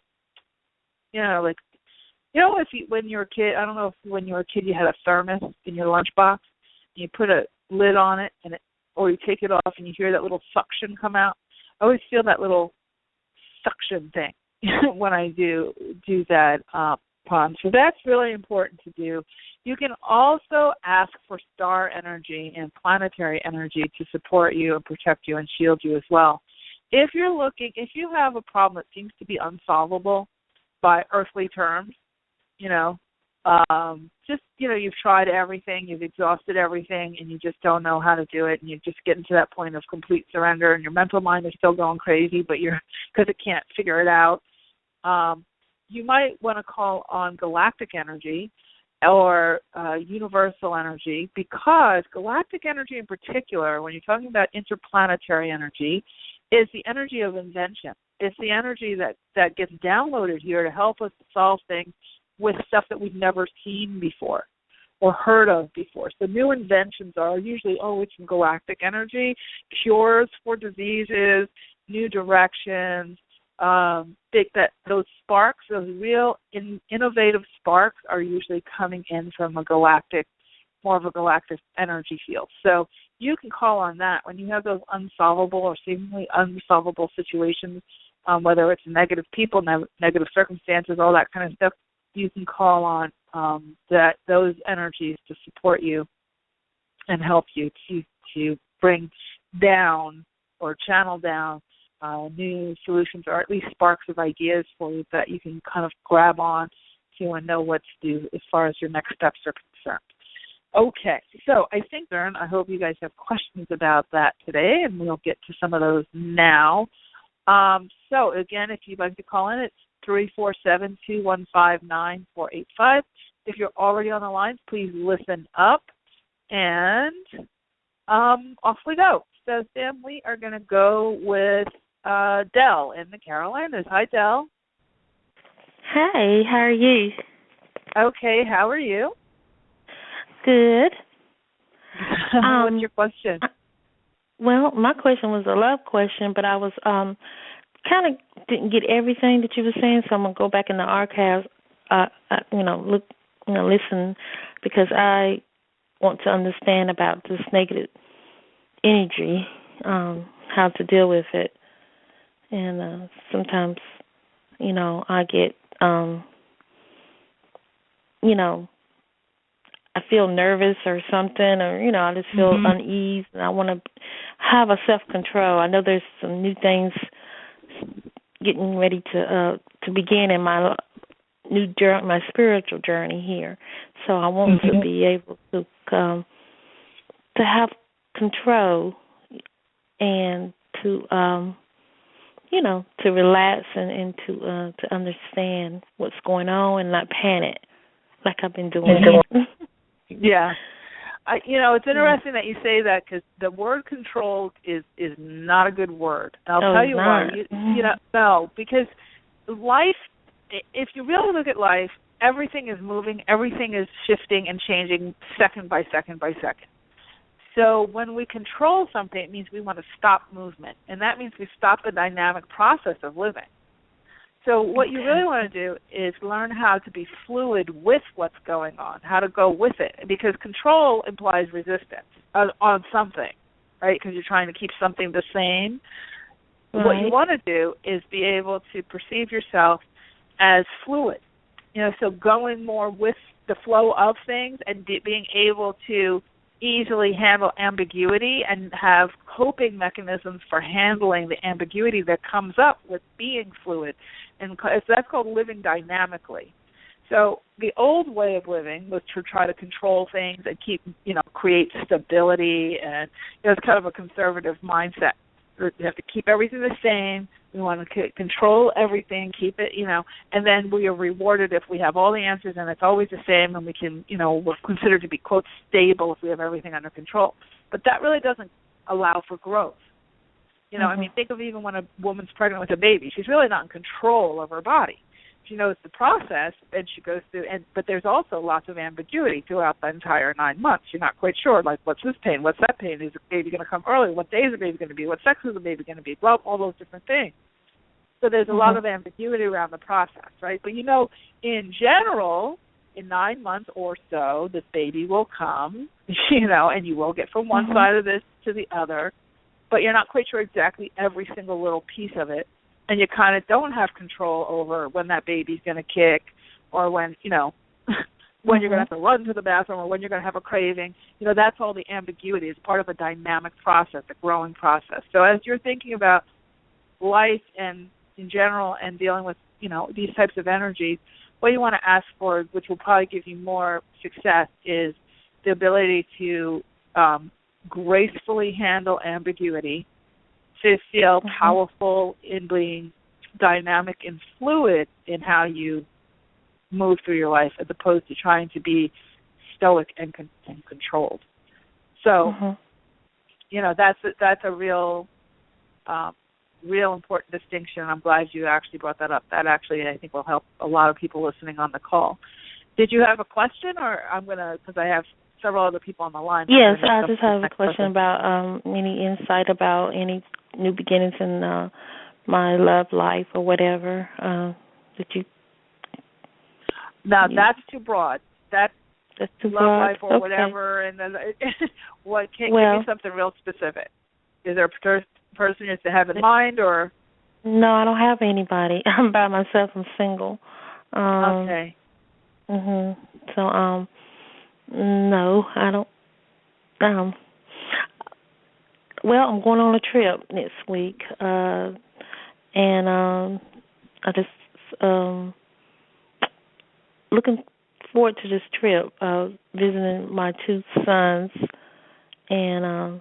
if you, when you're a kid, I don't know if when you were a kid you had a thermos in your lunchbox, and you put a lid on it, or you take it off and you hear that little suction come out. I always feel that little suction thing when I do that pond. So that's really important to do. You can also ask for star energy and planetary energy to support you and protect you and shield you as well. If you have a problem that seems to be unsolvable by earthly terms, you've tried everything, you've exhausted everything, and you just don't know how to do it, and you just get into that point of complete surrender, and your mental mind is still going crazy, but because it can't figure it out. You might want to call on galactic energy or universal energy, because galactic energy in particular, when you're talking about interplanetary energy, is the energy of invention. It's the energy that gets downloaded here to help us solve things with stuff that we've never seen before or heard of before. So new inventions are usually, it's from galactic energy, cures for diseases, new directions. Those sparks, those real innovative sparks are usually coming in from more of a galactic energy field. So you can call on that when you have those unsolvable or seemingly unsolvable situations, whether it's negative people, negative circumstances, all that kind of stuff. You can call on those energies to support you and help you to bring down or channel down new solutions, or at least sparks of ideas for you that you can kind of grab on to and know what to do as far as your next steps are concerned. Okay, so I hope you guys have questions about that today, and we'll get to some of those now. So again, if you'd like to call in, it's 347-215-9485. If you're already on the lines, please listen up, and off we go. So, Sam, we are going to go with Dell in the Carolinas. Hi, Dell.
Hi, how are you?
Okay, how are you?
Good.
What's your question?
Well, my question was a love question, but I was kind of didn't get everything that you were saying, so I'm gonna go back in the archives, listen, because I want to understand about this negative energy, how to deal with it, and sometimes, I get, I feel nervous or something, or, I just feel unease, and I want to have a self-control. I know there's some new things getting ready to begin in my new journey, my spiritual journey here. So I want to be able to have control and to to relax and to understand what's going on and not panic like I've been doing.
Yeah. It's interesting that you say that, because the word control is not a good word. And I'll tell you why. No, because life, if you really look at life, everything is moving, everything is shifting and changing second by second by second. So when we control something, it means we want to stop movement, and that means we stop the dynamic process of living. So what you really want to do is learn how to be fluid with what's going on, how to go with it, because control implies resistance on something, right? Because you're trying to keep something the same.
Right.
What you want to do is be able to perceive yourself as fluid, so going more with the flow of things and being able to easily handle ambiguity and have coping mechanisms for handling the ambiguity that comes up with being fluid. And that's called living dynamically. So the old way of living was to try to control things and create stability, and it's kind of a conservative mindset. You have to keep everything the same. We want to control everything, keep it, and then we are rewarded if we have all the answers and it's always the same, and we can, we're considered to be, quote, stable if we have everything under control. But that really doesn't allow for growth. I mean, think of even when a woman's pregnant with a baby. She's really not in control of her body. She knows the process, and she goes through, but there's also lots of ambiguity throughout the entire 9 months. You're not quite sure, like, what's this pain? What's that pain? Is the baby going to come early? What day is the baby going to be? What sex is the baby going to be? Well, all those different things. So there's a lot of ambiguity around the process, right? But, in general, in 9 months or so, this baby will come, and you will get from one side of this to the other, but you're not quite sure exactly every single little piece of it. And you kind of don't have control over when that baby's going to kick, or when, when you're going to have to run to the bathroom, or when you're going to have a craving. That's all the ambiguity. It's part of a dynamic process, a growing process. So as you're thinking about life and in general and dealing with, these types of energies, what you want to ask for, which will probably give you more success, is the ability to gracefully handle ambiguity, to feel powerful in being dynamic and fluid in how you move through your life, as opposed to trying to be stoic and controlled. So, that's a real important distinction. I'm glad you actually brought that up. That actually, I think, will help a lot of people listening on the call. Did you have a question, or because I have several other people on the line.
Yes, I just have a question about any insight about any new beginnings in my love life or whatever that you.
Now that's too broad. That's
too
love
broad.
Life or whatever, and then what? Give me something real specific. Is there a person you have in mind, or?
No, I don't have anybody. I'm by myself. I'm single.
Okay.
So no, I don't. Well, I'm going on a trip next week, and I just looking forward to this trip, visiting my 2 sons, and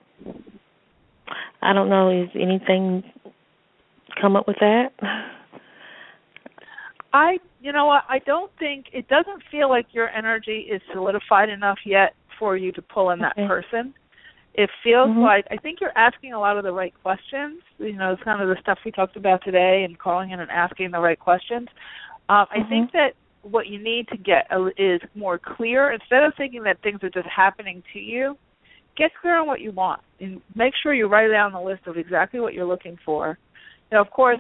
I don't know, is anything come up with that?
I don't think, it doesn't feel like your energy is solidified enough yet for you to pull in that person. It feels like, I think you're asking a lot of the right questions. It's kind of the stuff we talked about today, and calling in and asking the right questions. I think that what you need to get is more clear. Instead of thinking that things are just happening to you, get clear on what you want, and make sure you write down the list of exactly what you're looking for. Of course,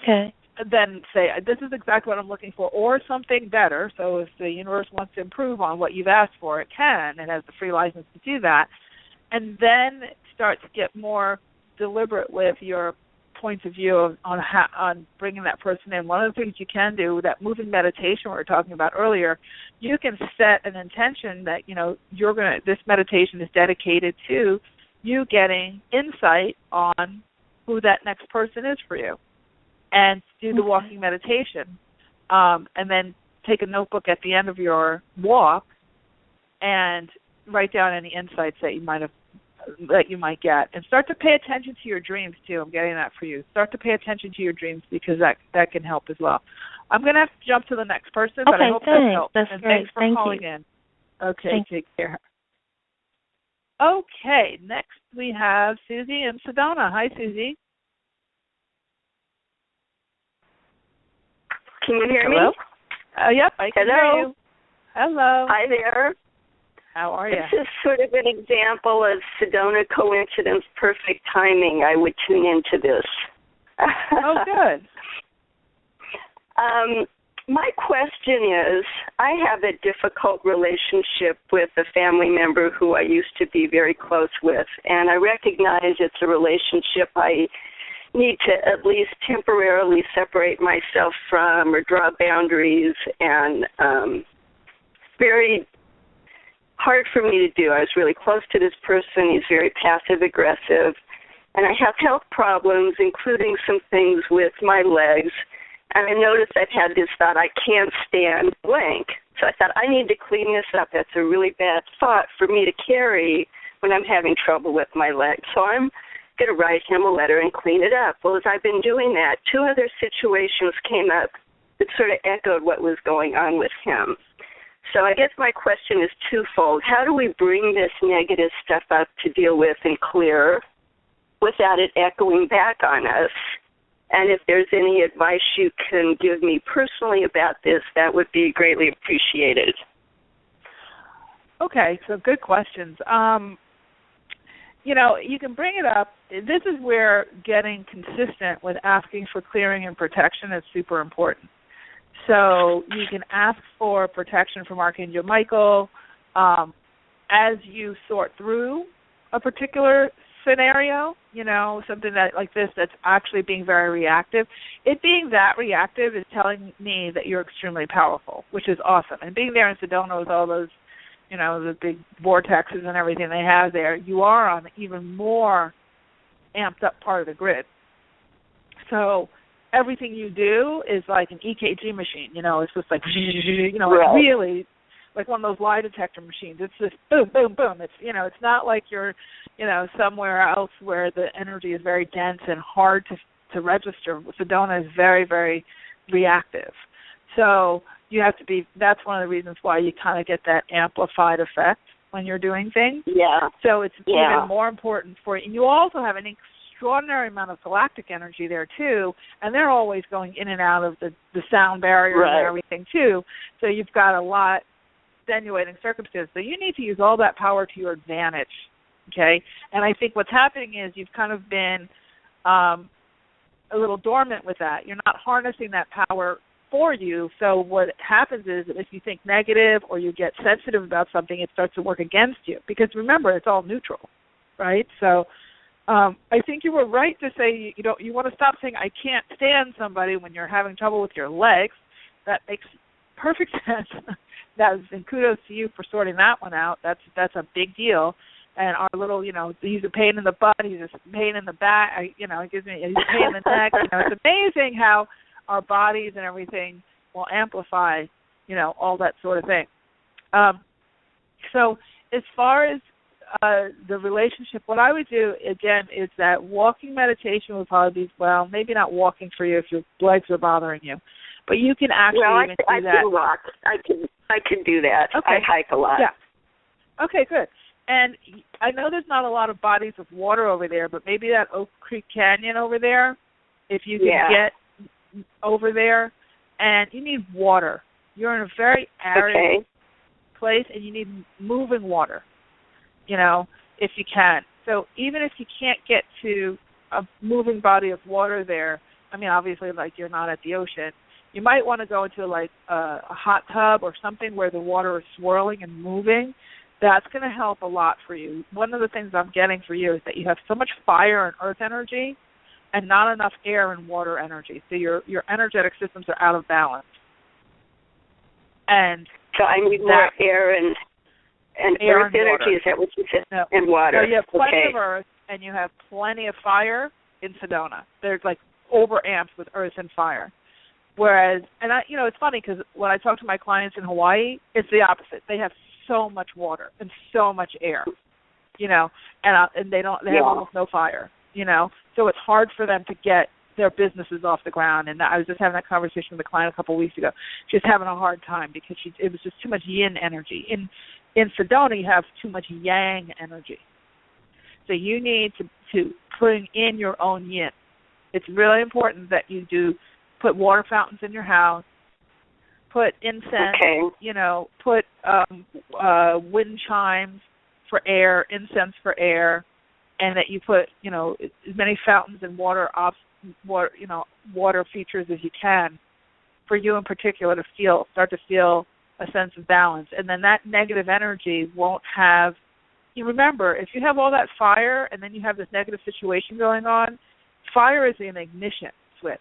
then say, this is exactly what I'm looking for, or something better. So if the universe wants to improve on what you've asked for, it can. It has the free license to do that. And then start to get more deliberate with your points of view on bringing that person in. One of the things you can do with that moving meditation we were talking about earlier, you can set an intention that, this meditation is dedicated to you getting insight on who that next person is for you. And do the walking meditation, and then take a notebook at the end of your walk and write down any insights that you might get, and start to pay attention to your dreams too. I'm getting that for you. Start to pay attention to your dreams, because that can help as well. I'm going to have to jump to the next person, but I hope that helps.
That's
and
great.
Thanks for calling in. Okay, take care. Okay, next we have Susie in Sedona. Hi, Susie.
Can you hear
Hello?
me?
Yep, I can hear you. Hello.
Hi there.
How are you?
This is sort of an example of Sedona coincidence, perfect timing. I would tune into this.
Oh, good.
My question is, I have a difficult relationship with a family member who I used to be very close with, and I recognize it's a relationship I need to at least temporarily separate myself from or draw boundaries, and very hard for me to do. I was really close to this person. He's very passive-aggressive, and I have health problems, including some things with my legs. And I noticed I've had this thought, I can't stand blank. So I thought, I need to clean this up. That's a really bad thought for me to carry when I'm having trouble with my legs. So I'm going to write him a letter and clean it up. Well, as I've been doing that, 2 other situations came up that sort of echoed what was going on with him. So I guess my question is twofold. How do we bring this negative stuff up to deal with and clear without it echoing back on us? And if there's any advice you can give me personally about this, that would be greatly appreciated.
Okay, so good questions. You can bring it up. This is where getting consistent with asking for clearing and protection is super important. So you can ask for protection from Archangel Michael as you sort through a particular scenario, something that like this that's actually being very reactive. It being that reactive is telling me that you're extremely powerful, which is awesome. And being there in Sedona with all those, the big vortexes and everything they have there, you are on an even more amped up part of the grid. So everything you do is like an EKG machine, it's just like,
right.
Really like one of those lie detector machines. It's just boom, boom, boom. It's, it's not like you're, somewhere else where the energy is very dense and hard to register. Sedona is very, very reactive. So you have to be, that's one of the reasons why you kind of get that amplified effect when you're doing things.
Yeah.
So it's even more important for you. And you also have an extraordinary amount of galactic energy there too, and they're always going in and out of the sound barrier and everything too. So you've got a lot extenuating circumstances. So you need to use all that power to your advantage, okay? And I think what's happening is you've kind of been a little dormant with that. You're not harnessing that power for you. So what happens is if you think negative or you get sensitive about something, it starts to work against you. Because remember, it's all neutral, right? So I think you were right to say you want to stop saying I can't stand somebody when you're having trouble with your legs. That makes perfect sense. And kudos to you for sorting that one out. That's a big deal. And our little, he's a pain in the butt, he's a pain in the back, it gives me, he's a pain in the neck. It's amazing how our bodies and everything will amplify, all that sort of thing. So as far as the relationship, what I would do, again, is that walking meditation would probably be, well, maybe not walking for you if your legs are bothering you, but you can actually do that.
I can walk. I can do that.
Okay.
I hike a lot.
Yeah. Okay, good. And I know there's not a lot of bodies of water over there, but maybe that Oak Creek Canyon over there, if you can get over there, and you need water. You're in a very arid place, and you need moving water, if you can. So even if you can't get to a moving body of water there, I mean, obviously, like, you're not at the ocean, you might want to go into, like, a hot tub or something where the water is swirling and moving. That's going to help a lot for you. One of the things I'm getting for you is that you have so much fire and earth energy and not enough air and water energy. So your energetic systems are out of balance. And
so I need more air and
air
earth
and
energy.
Water.
Is that what you said?
No.
And water.
So you have plenty of earth and you have plenty of fire in Sedona. There's like overamped with earth and fire. Whereas, and it's funny because when I talk to my clients in Hawaii, it's the opposite. They have so much water and so much air, and they have almost no fire, So it's hard for them to get their businesses off the ground. And I was just having that conversation with a client a couple of weeks ago. She's having a hard time because it was just too much yin energy. In Sedona, you have too much yang energy. So you need to bring in your own yin. It's really important that you do put water fountains in your house, put incense, put wind chimes for air, incense for air, and that you put, as many fountains and water features as you can for you in particular to start to feel a sense of balance. And then that negative energy won't have, you remember, if you have all that fire and then you have this negative situation going on, fire is an ignition switch.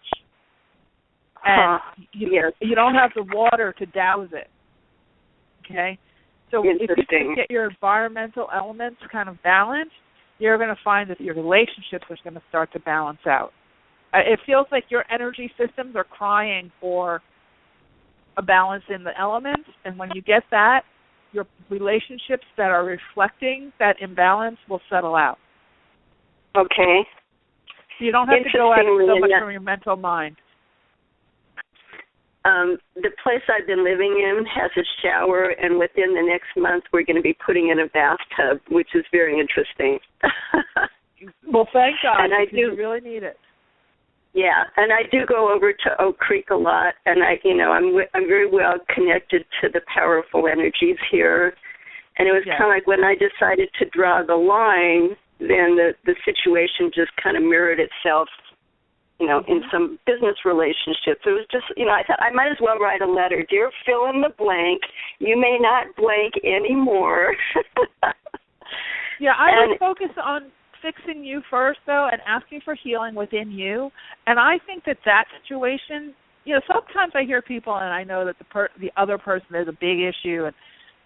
And you don't have the water to douse it. Okay? So if you can get your environmental elements kind of balanced, you're going to find that your relationships are going to start to balance out. It feels like your energy systems are crying for a balance in the elements, and when you get that, your relationships that are reflecting that imbalance will settle out.
Okay.
So you don't have to go at it so much from your mental mind.
The place I've been living in has a shower, and within the next month we're going to be putting in a bathtub, which is very interesting.
Well, thank God,
and
you really need it.
Yeah, and I do go over to Oak Creek a lot, and I'm very well connected to the powerful energies here. And it was kind of like when I decided to draw the line, then the situation just kind of mirrored itself, in some business relationships. It was just, I thought I might as well write a letter. Dear fill in the blank, you may not blank anymore.
Yeah, I would focus on fixing you first, though, and asking for healing within you. And I think that situation, sometimes I hear people, and I know that the other person is a big issue, and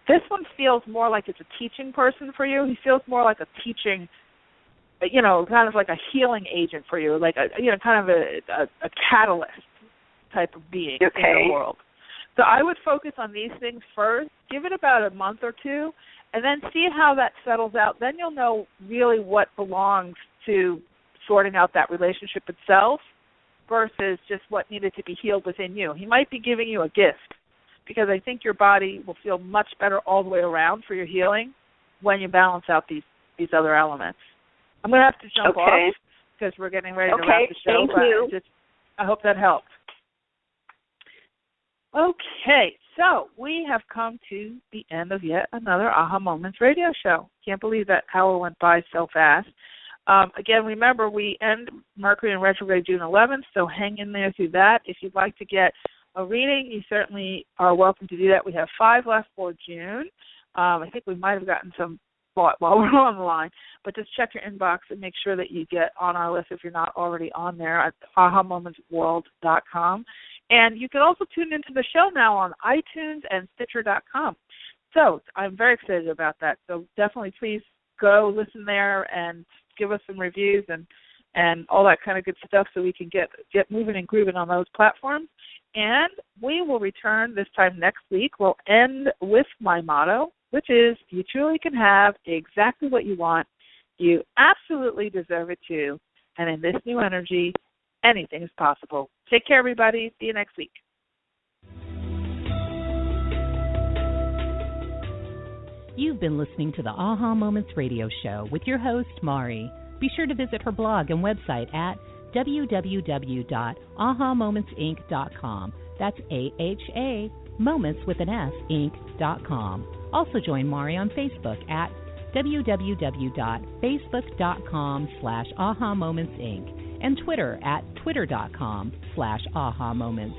this one feels more like it's a teaching person for you. He feels more like a teaching, kind of like a healing agent for you, like kind of a catalyst type of being in the world. So I would focus on these things first, give it about a month or two, and then see how that settles out. Then you'll know really what belongs to sorting out that relationship itself versus just what needed to be healed within you. He might be giving you a gift, because I think your body will feel much better all the way around for your healing when you balance out these other elements. I'm going to have to jump off because we're getting ready to wrap the show.
Thank you.
I hope that helped. Okay, so we have come to the end of yet another Aha Moments radio show. Can't believe that hour went by so fast. Again, remember, we end Mercury in retrograde June 11th, so hang in there through that. If you'd like to get a reading, you certainly are welcome to do that. We have 5 left for June. I think we might have gotten some while we're on the line, but just check your inbox and make sure that you get on our list if you're not already on there at ahamomentsworld.com. And you can also tune into the show now on iTunes and Stitcher.com. So I'm very excited about that. So definitely please go listen there and give us some reviews and all that kind of good stuff so we can get moving and grooving on those platforms. And we will return this time next week. We'll end with my motto, which is you truly can have exactly what you want. You absolutely deserve it too. And in this new energy, anything is possible. Take care, everybody. See you next week.
You've been listening to the Aha Moments radio show with your host, Mari. Be sure to visit her blog and website at www.ahamomentsinc.com. That's AHA, moments with an S, inc.com. Also join Mari on Facebook at www.facebook.com/ahamomentsinc and Twitter at twitter.com/ahamoments.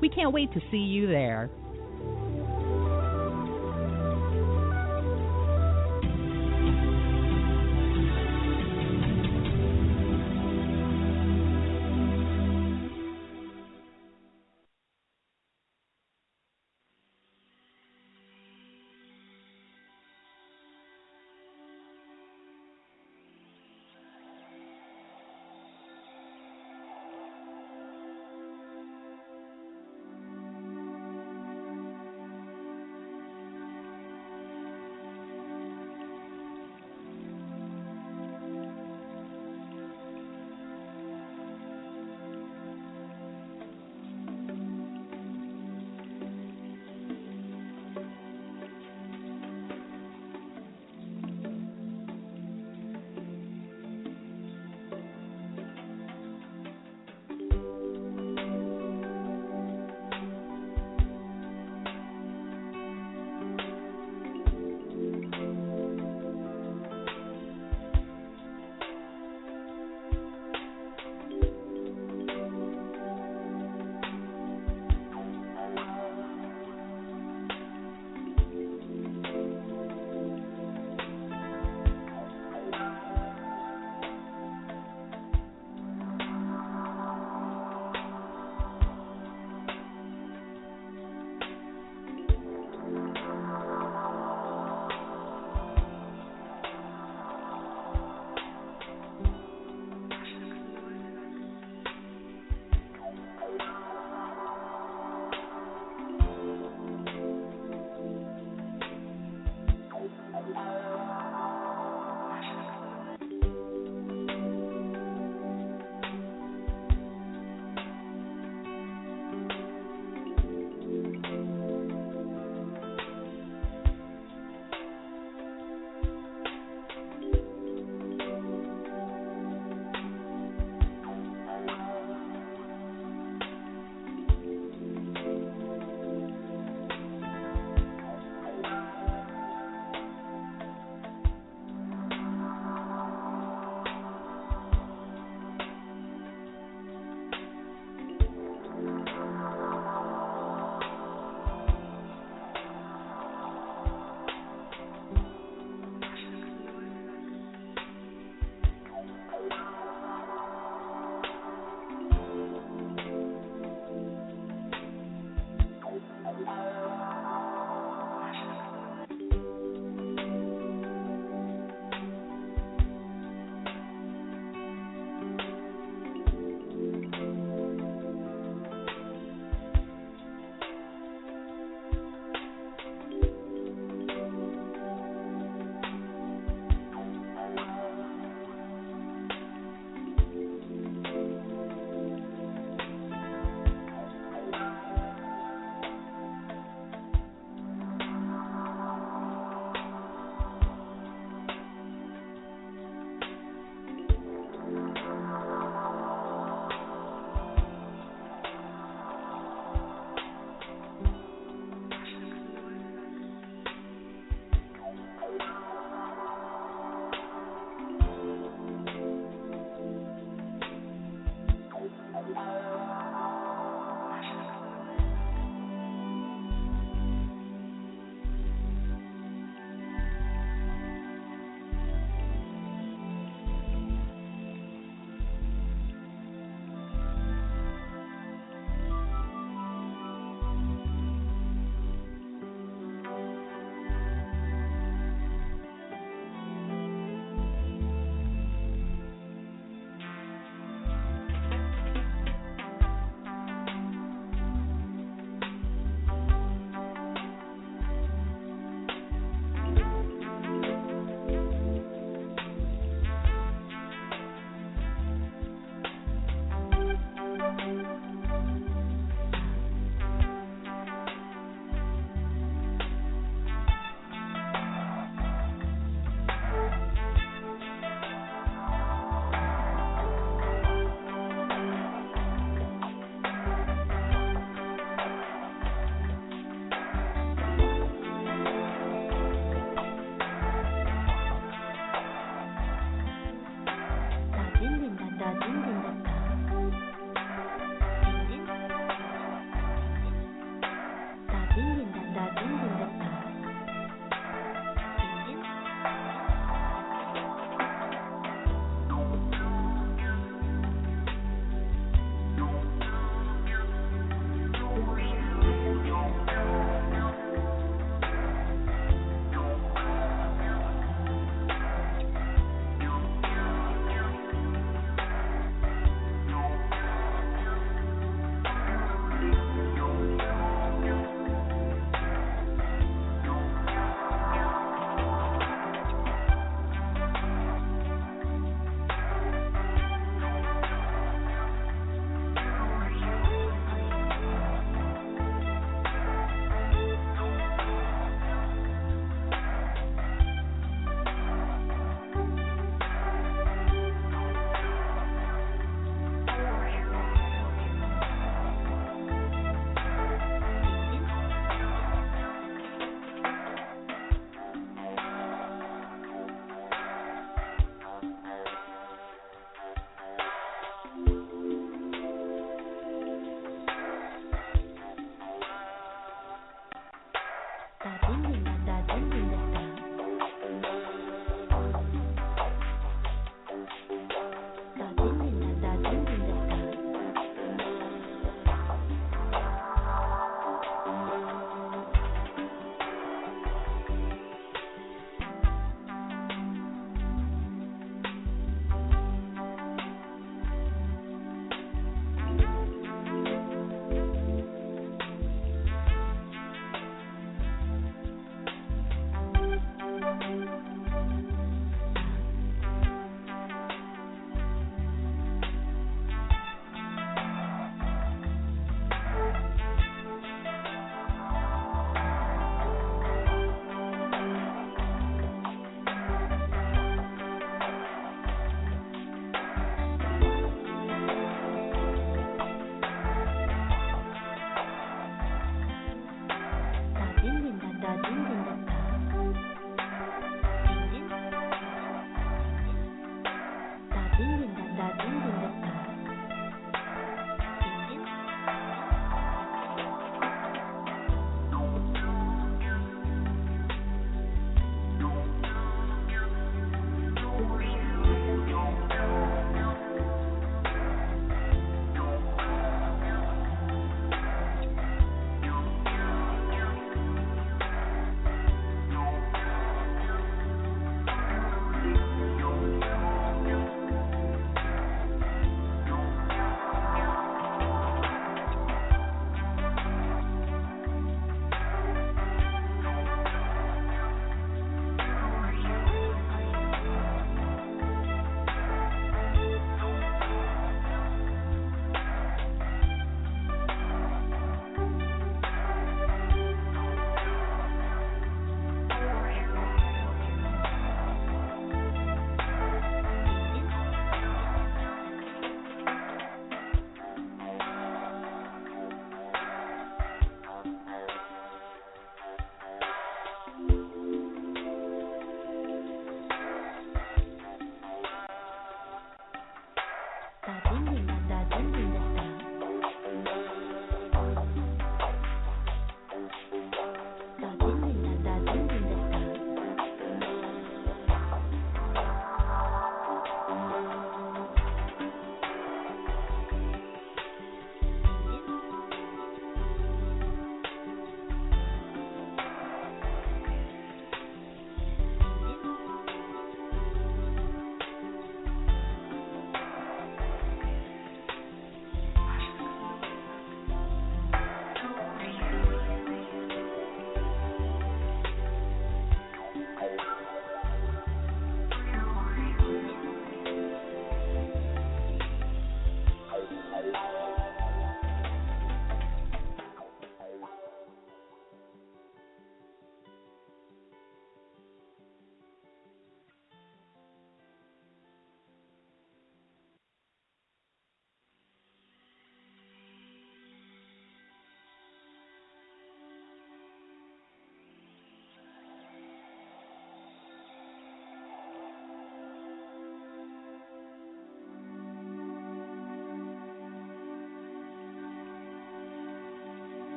We can't wait to see you there.